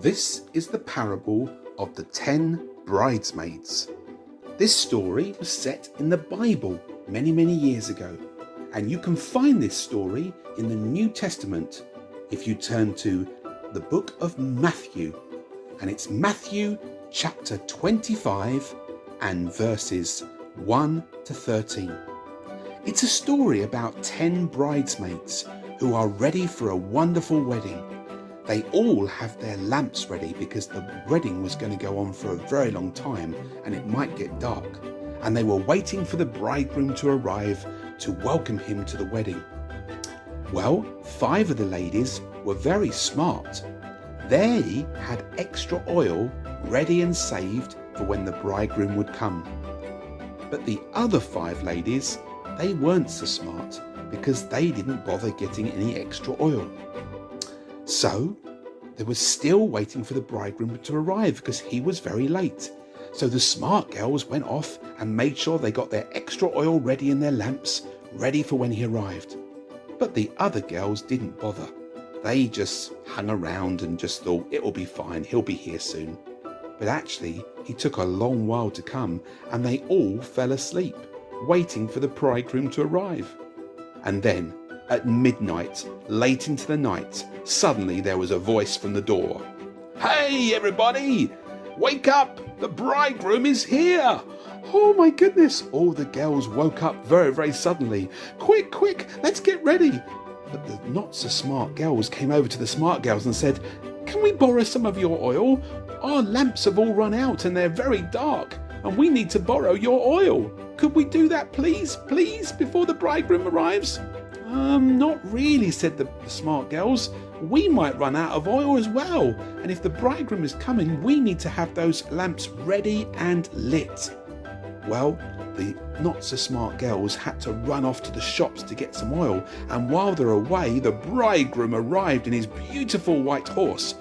This is the parable of the 10 bridesmaids. This story was set in the Bible many years ago, and you can find this story in the New Testament if you turn to the book of Matthew, and it's Matthew chapter 25 and verses 1 to 13. It's a story about 10 bridesmaids who are ready for a wonderful wedding. They all have their lamps ready because the wedding was going to go on for a very long time and it might get dark. And they were waiting for the bridegroom to arrive to welcome him to the wedding. Well, 5 of the ladies were very smart. They had extra oil ready and saved for when the bridegroom would come. But the other 5 ladies, they weren't so smart because they didn't bother getting any extra oil. So they were still waiting for the bridegroom to arrive because he was very late. So the smart girls went off and made sure they got their extra oil ready in their lamps, ready for when he arrived. But the other girls didn't bother. They just hung around and just thought, it'll be fine, he'll be here soon. But actually, he took a long while to come and they all fell asleep, waiting for the bridegroom to arrive. And then, at midnight, late into the night, suddenly there was a voice from the door. "Hey everybody, wake up, the bridegroom is here." Oh my goodness, all the girls woke up very suddenly. Quick, let's get ready. But the not so smart girls came over to the smart girls and said, "Can we borrow some of your oil? Our lamps have all run out and they're very dark and we need to borrow your oil. Could we do that please, before the bridegroom arrives?" Not really, said the smart girls. We might run out of oil as well. And if the bridegroom is coming, we need to have those lamps ready and lit. Well, the not so smart girls had to run off to the shops to get some oil. And while they're away, the bridegroom arrived in his beautiful white horse.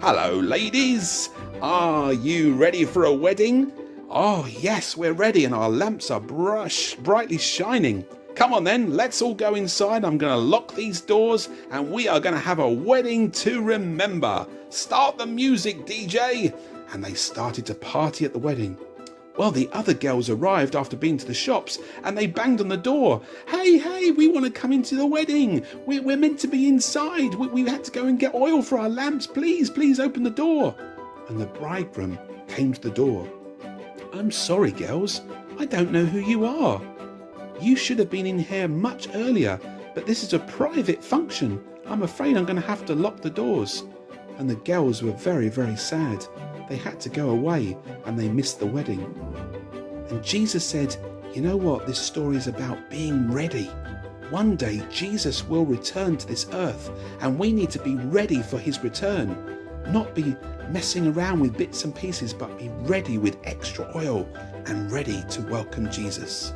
"Hello, ladies. Are you ready for a wedding?" "Oh, yes, we're ready and our lamps are brightly shining." "Come on then, let's all go inside. I'm going to lock these doors and we are going to have a wedding to remember. Start the music, DJ." And they started to party at the wedding. Well, the other girls arrived after being to the shops and they banged on the door. Hey, we want to come into the wedding. We're meant to be inside. We had to go and get oil for our lamps. Please open the door. And the bridegroom came to the door. "I'm sorry, girls. I don't know who you are. You should have been in here much earlier, but this is a private function. I'm afraid I'm going to have to lock the doors." And the girls were very sad. They had to go away and they missed the wedding. And Jesus said, you know what? This story is about being ready. One day Jesus will return to this earth and we need to be ready for his return. Not be messing around with bits and pieces, but be ready with extra oil and ready to welcome Jesus.